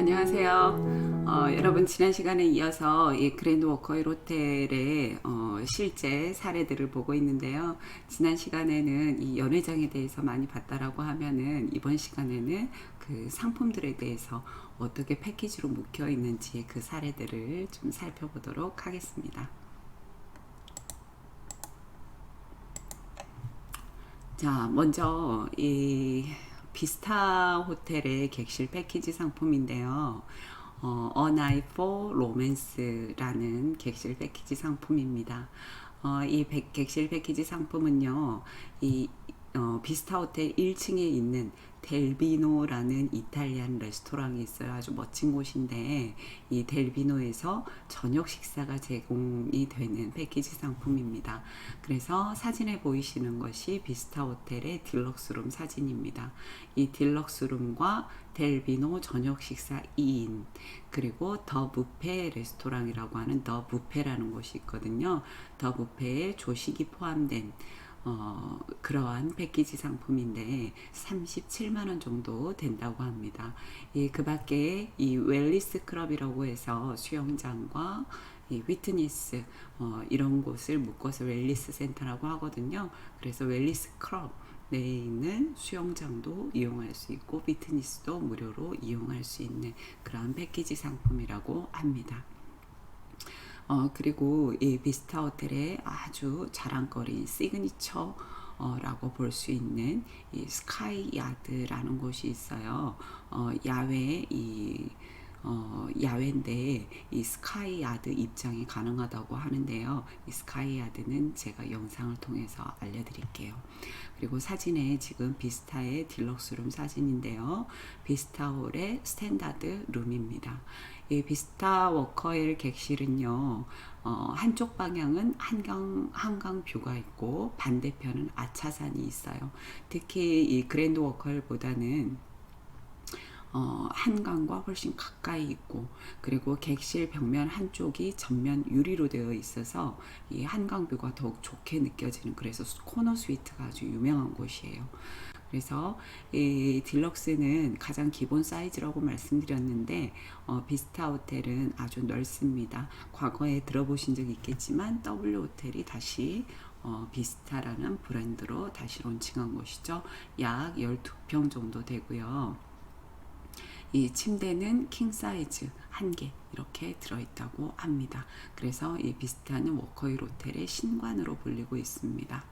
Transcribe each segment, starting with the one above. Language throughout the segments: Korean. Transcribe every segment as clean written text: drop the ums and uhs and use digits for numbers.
안녕하세요. 여러분 지난 시간에 이어서 이 그랜드 워커힐 호텔의 실제 사례들을 보고 있는데요. 지난 시간에는 이 연회장에 대해서 많이 봤다라고 하면은 이번 시간에는 그 상품들에 대해서 어떻게 패키지로 묶여 있는지 그 사례들을 좀 살펴보도록 하겠습니다. 자, 먼저 이 비스타 호텔의 객실 패키지 상품인데요. A Night for Romance라는 객실 패키지 상품입니다. 이 객실 패키지 상품은요, 이 비스타 호텔 1층에 있는 델비노라는 이탈리안 레스토랑이 있어요. 아주 멋진 곳인데 이 델비노에서 저녁 식사가 제공이 되는 패키지 상품입니다. 그래서 사진에 보이시는 것이 비스타 호텔의 딜럭스룸 사진입니다. 이 딜럭스룸과 델비노 저녁 식사 2인 그리고 더 뷔페 레스토랑이라고 하는 더 뷔페라는 곳이 있거든요. 더 뷔페에 조식이 포함된 그러한 패키지 상품인데 37만원 정도 된다고 합니다. 그 밖에 이 웰리스 클럽이라고 해서 수영장과 이 휘트니스 이런 곳을 묶어서 웰리스 센터라고 하거든요. 그래서 웰리스 클럽 내에 있는 수영장도 이용할 수 있고 피트니스도 무료로 이용할 수 있는 그런 패키지 상품이라고 합니다. 그리고 이 비스타 호텔의 아주 자랑거리 시그니처 라고 볼 수 있는 이 스카이 야드라는 곳이 있어요. 야외 야외인데 이 스카이 야드 입장이 가능하다고 하는데요. 이 스카이 야드는 제가 영상을 통해서 알려드릴게요. 그리고 사진에 지금 비스타의 딜럭스룸 사진인데요. 비스타홀의 스탠다드 룸입니다. 이 비스타 워커힐 객실은요, 한쪽 방향은 한강 뷰가 있고 반대편은 아차산이 있어요. 특히 이 그랜드 워커힐보다는 한강과 훨씬 가까이 있고 그리고 객실 벽면 한쪽이 전면 유리로 되어 있어서 이 한강뷰가 더욱 좋게 느껴지는 그래서 코너 스위트가 아주 유명한 곳이에요. 그래서 이 딜럭스는 가장 기본 사이즈라고 말씀드렸는데 비스타 호텔은 아주 넓습니다. 과거에 들어보신 적 있겠지만 W 호텔이 다시 비스타라는 브랜드로 다시 론칭한 곳이죠. 약 12평 정도 되고요. 이 침대는 킹 사이즈 1개 이렇게 들어있다고 합니다. 그래서 이 비스타는 워커힐 호텔의 신관으로 불리고 있습니다.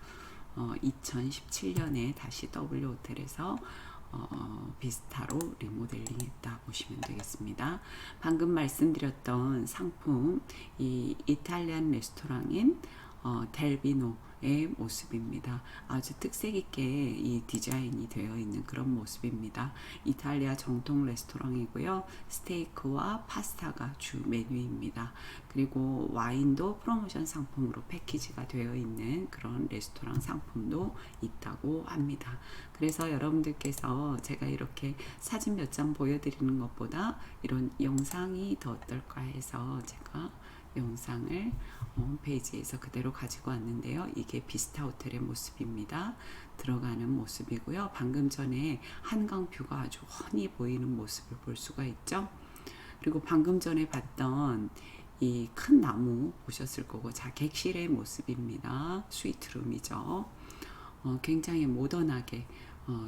2017년에 다시 W 호텔에서 비스타로 리모델링 했다 보시면 되겠습니다. 방금 말씀드렸던 상품 이 이탈리안 레스토랑인 델비노의 모습입니다. 아주 특색 있게 이 디자인이 되어 있는 그런 모습입니다. 이탈리아 정통 레스토랑이고요. 스테이크와 파스타가 주 메뉴입니다. 그리고 와인도 프로모션 상품으로 패키지가 되어 있는 그런 레스토랑 상품도 있다고 합니다. 그래서 여러분들께서 제가 이렇게 사진 몇 장 보여드리는 것보다 이런 영상이 더 어떨까 해서 제가 영상을 홈페이지에서 그대로 가지고 왔는데요. 이게 비스타 호텔의 모습입니다. 들어가는 모습이고요. 방금 전에 한강 뷰가 아주 훤히 보이는 모습을 볼 수가 있죠. 그리고 방금 전에 봤던 이 큰 나무 보셨을 거고 자 객실의 모습입니다. 스위트룸이죠. 굉장히 모던하게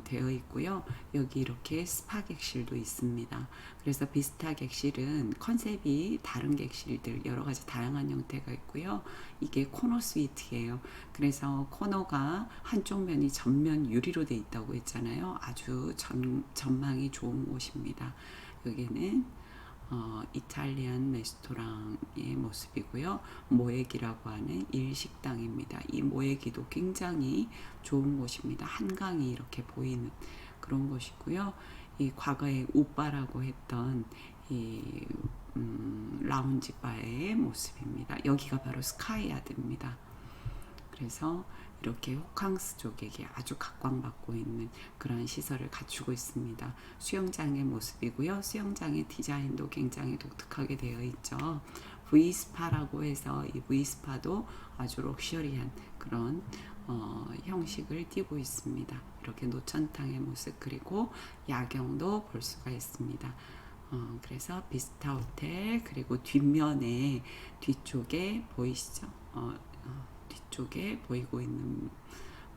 되어 있고요. 여기 이렇게 스파 객실도 있습니다. 그래서 비스타 객실은 컨셉이 다른 객실들 여러 가지 다양한 형태가 있고요. 이게 코너 스위트예요. 그래서 코너가 한쪽 면이 전면 유리로 되어 있다고 했잖아요. 아주 전망이 좋은 곳입니다. 여기는 이탈리안 레스토랑의 모습이고요. 모에기라고 하는 일식당입니다. 이 모에기도 굉장히 좋은 곳입니다. 한강이 이렇게 보이는 그런 곳이고요. 이 과거에 우바라고 했던 이 라운지 바의 모습입니다. 여기가 바로 스카이야드입니다. 그래서 이렇게 호캉스 쪽에게 아주 각광받고 있는 그런 시설을 갖추고 있습니다. 수영장의 모습이고요. 수영장의 디자인도 굉장히 독특하게 되어 있죠. V스파라고 해서 이 V스파도 아주 럭셔리한 그런 형식을 띠고 있습니다. 이렇게 노천탕의 모습 그리고 야경도 볼 수가 있습니다. 그래서 비스타 호텔, 그리고 뒷면에 뒤쪽에 보이시죠? 뒤쪽에 보이고 있는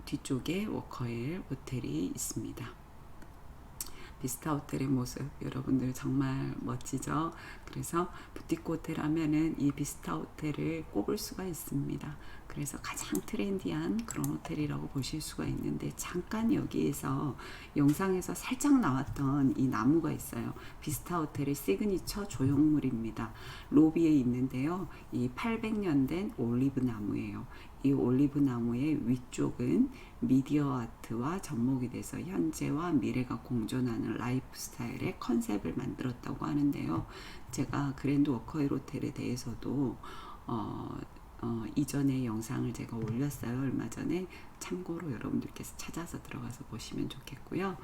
뒤쪽에 워커힐 호텔이 있습니다. 비스타 호텔의 모습 여러분들 정말 멋지죠? 그래서 부티크 호텔 하면은 이 비스타 호텔을 꼽을 수가 있습니다. 그래서 가장 트렌디한 그런 호텔이라고 보실 수가 있는데, 잠깐 여기에서 영상에서 살짝 나왔던 이 나무가 있어요. 비스타 호텔의 시그니처 조형물입니다. 로비에 있는데요. 이 800년 된 올리브 나무예요. 이 올리브 나무의 위쪽은 미디어 아트와 접목이 돼서 현재와 미래가 공존하는 라이프 스타일의 컨셉을 만들었다고 하는데요. 제가 그랜드 워커힐 호텔에 대해서도 이전에 영상을 제가 올렸어요. 얼마 전에. 참고로 여러분들께서 찾아서 들어가서 보시면 좋겠고요.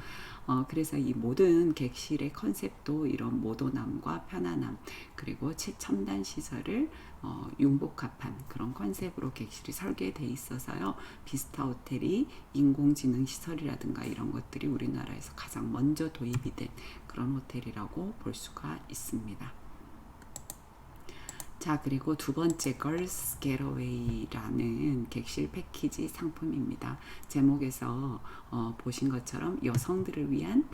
그래서 이 모든 객실의 컨셉도 이런 모던함과 편안함, 그리고 최첨단 시설을 융복합한 그런 컨셉으로 객실이 설계되어 있어서요. 비스타 호텔이 인공지능 시설이라든가 이런 것들이 우리나라에서 가장 먼저 도입이 된 그런 호텔이라고 볼 수가 있습니다. 자, 그리고 두 번째 걸스 겟어웨이라는 객실 패키지 상품입니다. 제목에서 보신 것처럼 여성들을 위한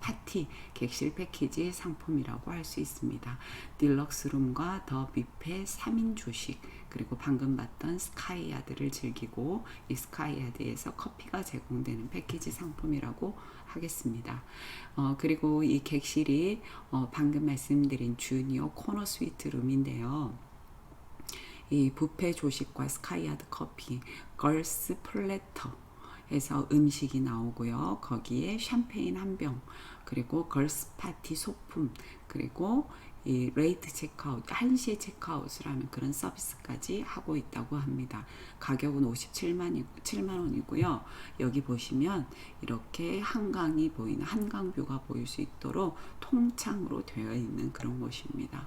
파티 객실 패키지 상품이라고 할 수 있습니다. 딜럭스룸과 더 뷔페 3인 조식, 그리고 방금 봤던 스카이야드를 즐기고 이 스카이야드에서 커피가 제공되는 패키지 상품이라고 하겠습니다. 그리고 이 객실이 방금 말씀드린 주니어 코너 스위트 룸인데요. 이 뷔페 조식과 스카이야드 커피, 걸스 플래터 해서 음식이 나오고요. 거기에 샴페인 한 병, 그리고 걸스 파티 소품, 그리고 이 레이트 체크아웃, 1시에 체크아웃을 하는 그런 서비스까지 하고 있다고 합니다. 가격은 57만 원이고요. 여기 보시면 이렇게 한강이 보이는 한강뷰가 보일 수 있도록 통창으로 되어 있는 그런 곳입니다.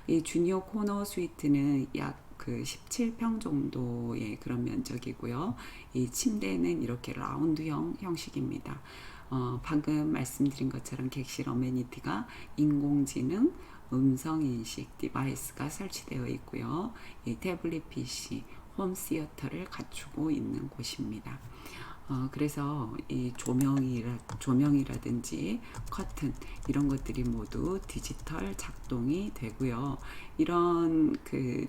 이 주니어 코너 스위트는 약 17평 정도의 그런 면적이고요. 이 침대는 이렇게 라운드형 형식입니다. 방금 말씀드린 것처럼 객실 어메니티가 인공지능 음성인식 디바이스가 설치되어 있고요. 이 태블릿 PC, 홈 시어터를 갖추고 있는 곳입니다. 그래서 이 조명이라든지 커튼 이런 것들이 모두 디지털 작동이 되고요. 이런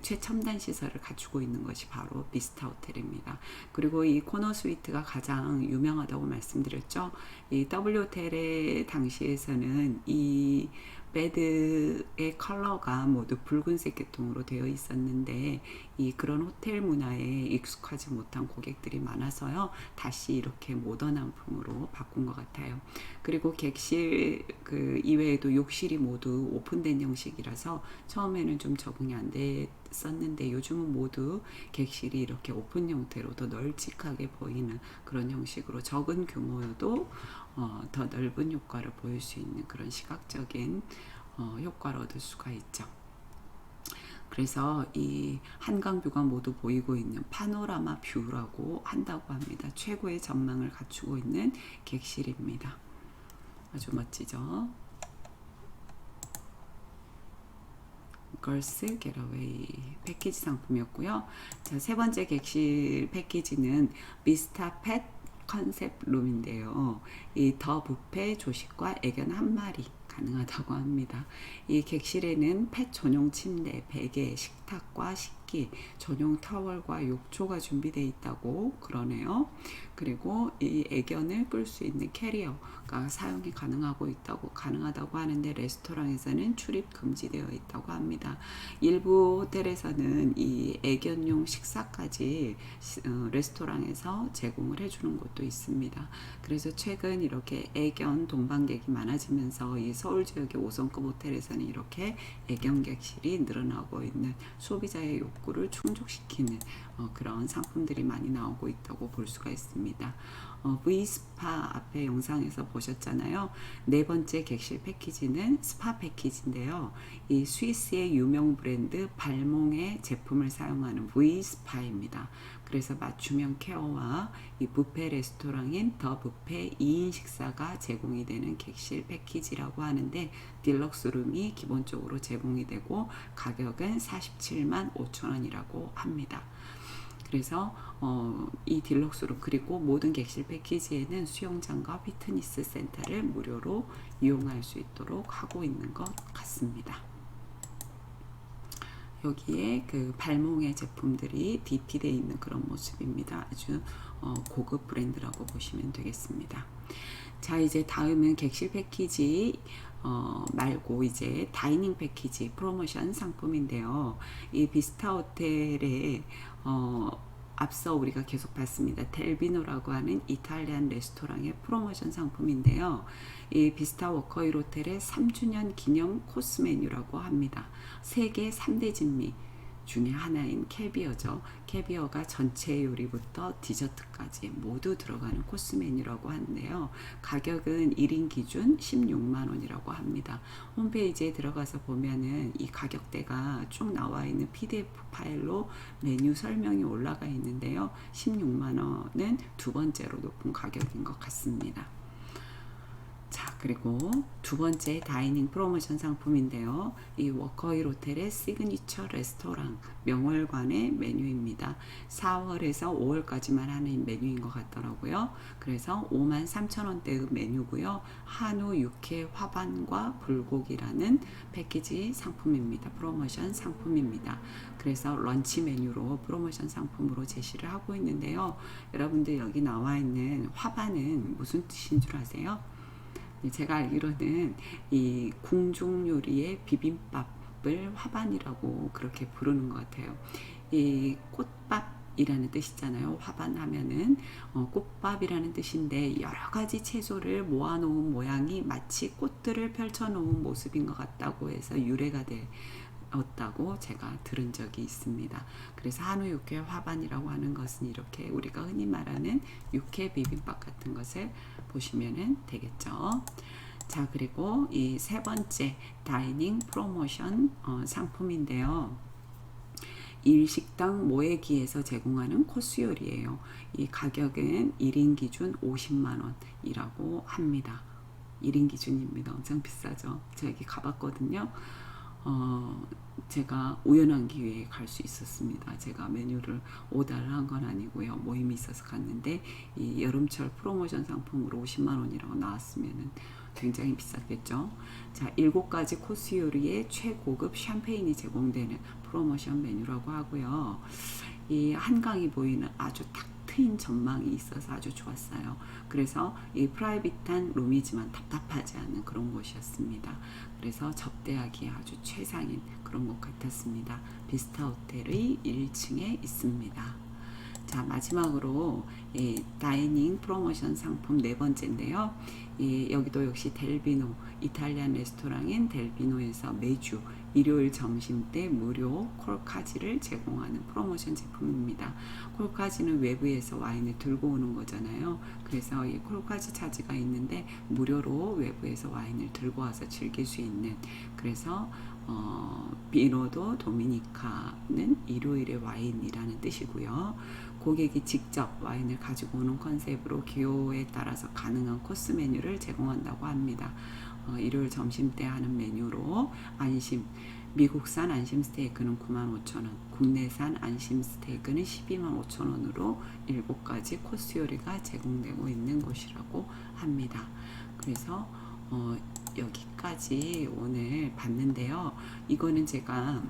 최첨단 시설을 갖추고 있는 것이 바로 비스타 호텔입니다. 그리고 이 코너 스위트가 가장 유명하다고 말씀드렸죠. 이 W 호텔의 당시에서는 이 베드의 컬러가 모두 붉은색 계통으로 되어 있었는데, 그런 호텔 문화에 익숙하지 못한 고객들이 많아서요, 다시 이렇게 모던한 품으로 바꾼 것 같아요. 그리고 객실 이외에도 욕실이 모두 오픈된 형식이라서 처음에는 좀 적응이 안 됐었는데, 요즘은 모두 객실이 이렇게 오픈 형태로 더 널찍하게 보이는 그런 형식으로 적은 규모여도 더 넓은 효과를 보일 수 있는 그런 시각적인 효과를 얻을 수가 있죠. 그래서 이 한강뷰가 모두 보이고 있는 파노라마 뷰라고 한다고 합니다. 최고의 전망을 갖추고 있는 객실입니다. 아주 멋지죠. 걸스 겟어웨이 패키지 상품이었고요. 자, 세 번째 객실 패키지는 비스타 펫 컨셉 룸인데요. 이 더 뷔페 조식과 애견 한 마리 가능하다고 합니다. 이 객실에는 펫 전용 침대, 베개, 식탁과 식기, 전용 타월과 욕조가 준비되어 있다고 그러네요. 그리고 이 애견을 끌 수 있는 캐리어가 사용이 가능하다고 하는데, 레스토랑에서는 출입 금지되어 있다고 합니다. 일부 호텔에서는 이 애견용 식사까지 레스토랑에서 제공을 해주는 곳도 있습니다. 그래서 최근 이렇게 애견 동반객이 많아지면서 이 서울 지역의 5성급 호텔에서는 이렇게 애견 객실이 늘어나고 있는, 소비자의 욕구를 충족시키는 그런 상품들이 많이 나오고 있다고 볼 수가 있습니다. V스파 앞에 영상에서 보셨잖아요. 네 번째 객실 패키지는 스파 패키지인데요. 이 스위스의 유명 브랜드 발몽의 제품을 사용하는 V스파입니다. 그래서 맞춤형 케어와 이 뷔페 레스토랑인 더 뷔페 2인 식사가 제공이 되는 객실 패키지라고 하는데, 딜럭스 룸이 기본적으로 제공이 되고 가격은 47만 5천 원이라고 합니다. 그래서 이 딜럭스룸 그리고 모든 객실 패키지에는 수영장과 피트니스 센터를 무료로 이용할 수 있도록 하고 있는 것 같습니다. 여기에 그 발몽의 제품들이 DP되어 있는 그런 모습입니다. 아주 고급 브랜드라고 보시면 되겠습니다. 자, 이제 다음은 객실 패키지 말고 이제 다이닝 패키지 프로모션 상품인데요. 이 비스타 호텔에 앞서 우리가 계속 봤습니다. 델비노라고 하는 이탈리안 레스토랑의 프로모션 상품인데요. 이 비스타 워커힐 호텔의 3주년 기념 코스 메뉴라고 합니다. 세계 3대 진미 중에 하나인 캐비어죠. 캐비어가 전체 요리부터 디저트까지 모두 들어가는 코스 메뉴라고 하는데요. 가격은 1인 기준 16만 원이라고 합니다. 홈페이지에 들어가서 보면은 이 가격대가 쭉 나와 있는 PDF 파일로 메뉴 설명이 올라가 있는데요. 16만 원은 두 번째로 높은 가격인 것 같습니다. 자, 그리고 두 번째 다이닝 프로모션 상품인데요. 이 워커힐 호텔의 시그니처 레스토랑 명월관의 메뉴입니다. 4월에서 5월까지만 하는 메뉴인 것 같더라고요. 그래서 5만 3천 원대의 메뉴고요. 한우 육회 화반과 불고기라는 패키지 상품입니다. 프로모션 상품입니다. 그래서 런치 메뉴로 프로모션 상품으로 제시를 하고 있는데요. 여러분들 여기 나와 있는 화반은 무슨 뜻인 줄 아세요? 제가 알기로는 이 궁중 요리의 비빔밥을 화반이라고 그렇게 부르는 것 같아요. 이 꽃밥이라는 뜻이잖아요. 화반 하면은 꽃밥이라는 뜻인데 여러 가지 채소를 모아놓은 모양이 마치 꽃들을 펼쳐놓은 모습인 것 같다고 해서 유래가 되었다고 제가 들은 적이 있습니다. 그래서 한우 육회 화반이라고 하는 것은 이렇게 우리가 흔히 말하는 육회 비빔밥 같은 것을 보시면 되겠죠. 자, 그리고 이 세 번째 다이닝 프로모션 상품인데요. 일식당 모에기에서 제공하는 코스 요리예요. 이 가격은 1인 기준 50만 원이라고 합니다. 1인 기준입니다. 엄청 비싸죠. 제가 여기 가봤거든요. 제가 우연한 기회에 갈 수 있었습니다. 제가 메뉴를 오더를 한 건 아니고요. 모임이 있어서 갔는데 이 여름철 프로모션 상품으로 50만 원이라고 나왔으면 굉장히 비쌌겠죠. 자, 7가지 코스 요리에 최고급 샴페인이 제공되는 프로모션 메뉴라고 하고요. 이 한강이 보이는 아주 탁 트인 전망이 있어서 아주 좋았어요. 그래서 이 프라이빗한 룸이지만 답답하지 않은 그런 곳이었습니다. 그래서 접대하기에 아주 최상인 그런 곳 같았습니다. 비스타 호텔의 1층에 있습니다. 자, 마지막으로 다이닝 프로모션 상품 네 번째인데요. 여기도 역시 델비노, 이탈리안 레스토랑인 델비노에서 매주 일요일 점심때 무료 콜카지를 제공하는 프로모션 제품입니다. 콜카지는 외부에서 와인을 들고 오는 거잖아요. 그래서 이 콜카지 차지가 있는데 무료로 외부에서 와인을 들고 와서 즐길 수 있는, 그래서 비노도 도미니카는 일요일의 와인이라는 뜻이고요. 고객이 직접 와인을 가지고 오는 컨셉으로 기호에 따라서 가능한 코스 메뉴를 제공한다고 합니다. 일요일 점심때 하는 메뉴로 미국산 안심 스테이크는 95,000원, 국내산 안심 스테이크는 125,000원으로 7가지 코스 요리가 제공되고 있는 곳이라고 합니다. 그래서 여기까지 오늘 봤는데요. 이거는 제가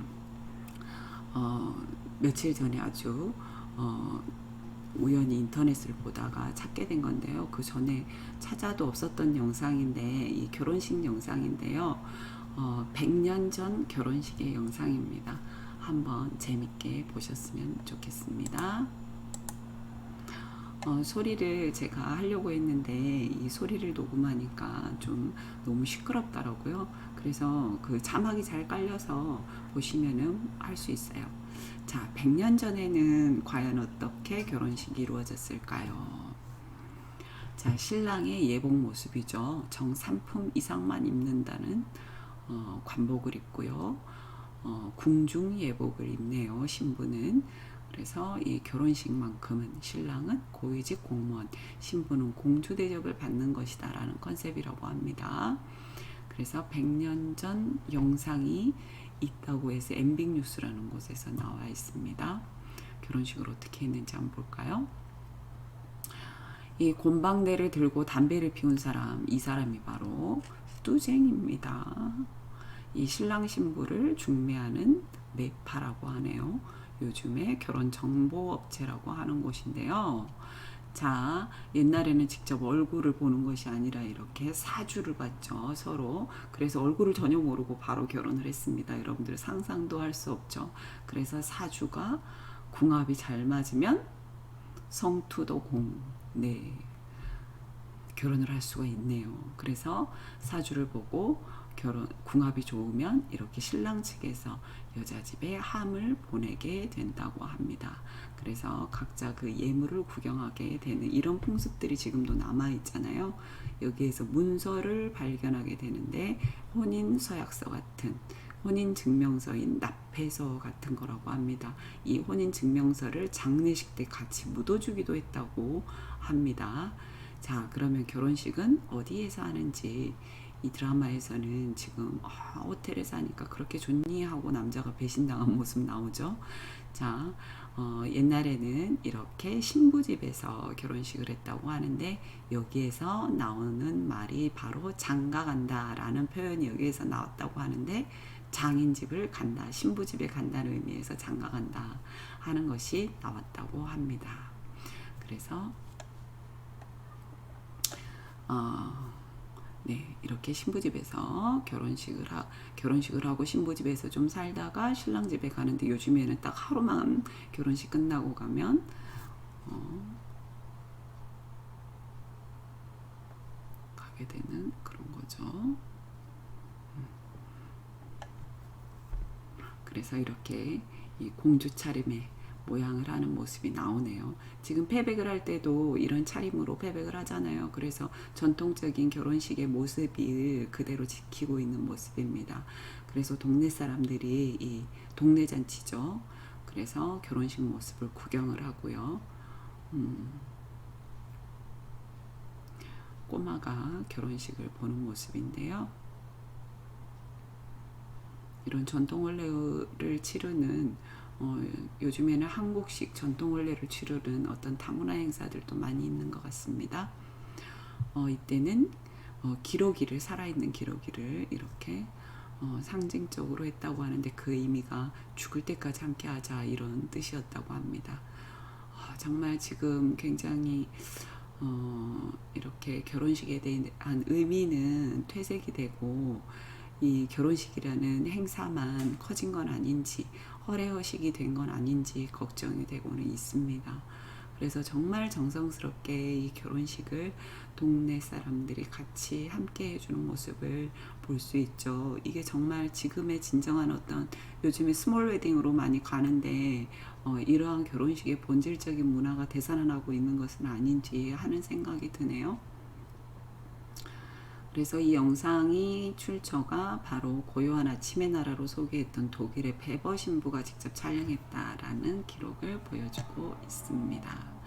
며칠 전에 아주 우연히 인터넷을 보다가 찾게 된 건데요. 그 전에 찾아도 없었던 영상인데, 이 결혼식 영상인데요. 100년 전 결혼식의 영상입니다. 한번 재밌게 보셨으면 좋겠습니다. 소리를 제가 하려고 했는데 이 소리를 녹음하니까 좀 너무 시끄럽더라고요. 그래서 그 자막이 잘 깔려서 보시면은 할 수 있어요. 자, 100년 전에는 과연 어떻게 결혼식이 이루어졌을까요? 자, 신랑의 예복 모습이죠. 정삼품 이상만 입는다는 관복을 입고요. 궁중 예복을 입네요. 신부는. 그래서 이 결혼식만큼은 신랑은 고위직 공무원, 신부는 공주 대접을 받는 것이다라는 컨셉이라고 합니다. 그래서 100년 전 영상이 있다고 해서 MBN뉴스라는 곳에서 나와 있습니다. 결혼식을 어떻게 했는지 한번 볼까요? 이 곰방대를 들고 담배를 피운 사람, 이 사람이 바로 뚜쟁입니다. 이 신랑 신부를 중매하는 매파라고 하네요. 요즘에 결혼 정보 업체라고 하는 곳인데요. 자, 옛날에는 직접 얼굴을 보는 것이 아니라 이렇게 사주를 봤죠, 서로. 그래서 얼굴을 전혀 모르고 바로 결혼을 했습니다. 여러분들 상상도 할 수 없죠. 그래서 사주가 궁합이 잘 맞으면 성투도 공, 네, 결혼을 할 수가 있네요. 그래서 사주를 보고 궁합이 좋으면 이렇게 신랑 측에서 여자 집에 함을 보내게 된다고 합니다. 그래서 각자 그 예물을 구경하게 되는 이런 풍습들이 지금도 남아 있잖아요. 여기에서 문서를 발견하게 되는데 혼인 서약서 같은, 혼인 증명서인 납폐서 같은 거라고 합니다. 이 혼인 증명서를 장례식 때 같이 묻어주기도 했다고 합니다. 자, 그러면 결혼식은 어디에서 하는지, 이 드라마에서는 지금 호텔에서 하니까 그렇게 좋니 하고 남자가 배신당한 모습 나오죠. 자, 옛날에는 이렇게 신부집에서 결혼식을 했다고 하는데 여기에서 나오는 말이 바로 장가간다라는 표현이 여기에서 나왔다고 하는데, 장인집을 간다, 신부집에 간다는 의미에서 장가간다 하는 것이 나왔다고 합니다. 그래서 네, 이렇게 신부집에서 결혼식을 하고 신부집에서 좀 살다가 신랑 집에 가는데, 요즘에는 딱 하루만 결혼식 끝나고 가면 가게 되는 그런 거죠. 그래서 이렇게 이 공주 차림의 모양을 하는 모습이 나오네요. 지금 패백을 할 때도 이런 차림으로 패백을 하잖아요. 그래서 전통적인 결혼식의 모습을 그대로 지키고 있는 모습입니다. 그래서 동네 사람들이 이 동네 잔치죠. 그래서 결혼식 모습을 구경을 하고요. 꼬마가 결혼식을 보는 모습인데요. 이런 전통 혼례를 치르는 요즘에는 한국식 전통 혼례를 치르는 어떤 다문화 행사들도 많이 있는 것 같습니다. 이때는 기러기를, 살아있는 기러기를 이렇게 상징적으로 했다고 하는데, 그 의미가 죽을 때까지 함께하자 이런 뜻이었다고 합니다. 정말 지금 굉장히 이렇게 결혼식에 대한 의미는 퇴색이 되고, 이 결혼식이라는 행사만 커진 건 아닌지, 허례허식이 된 건 아닌지 걱정이 되고는 있습니다. 그래서 정말 정성스럽게 이 결혼식을 동네 사람들이 같이 함께 해주는 모습을 볼 수 있죠. 이게 정말 지금의 진정한 어떤, 요즘에 스몰 웨딩으로 많이 가는데 이러한 결혼식의 본질적인 문화가 되살아나고 있는 것은 아닌지 하는 생각이 드네요. 그래서 이 영상이 출처가 바로 고요한 아침의 나라로 소개했던 독일의 베버 신부가 직접 촬영했다라는 기록을 보여주고 있습니다.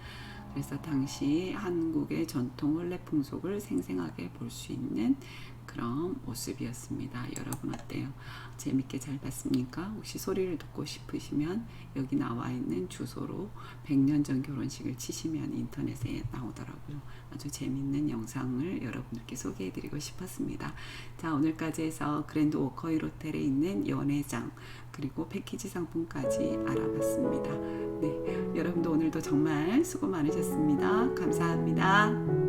그래서 당시 한국의 전통 혼례 풍속을 생생하게 볼 수 있는 그런 모습이었습니다. 여러분 어때요? 재밌게 잘 봤습니까? 혹시 소리를 듣고 싶으시면 여기 나와 있는 주소로 100년 전 결혼식을 치시면 인터넷에 나오더라고요. 아주 재밌는 영상을 여러분들께 소개해드리고 싶었습니다. 자, 오늘까지 해서 그랜드 워커힐 호텔에 있는 연회장 그리고 패키지 상품까지 알아봤습니다. 네, 여러분도 오늘도 정말 수고 많으셨습니다. 감사합니다.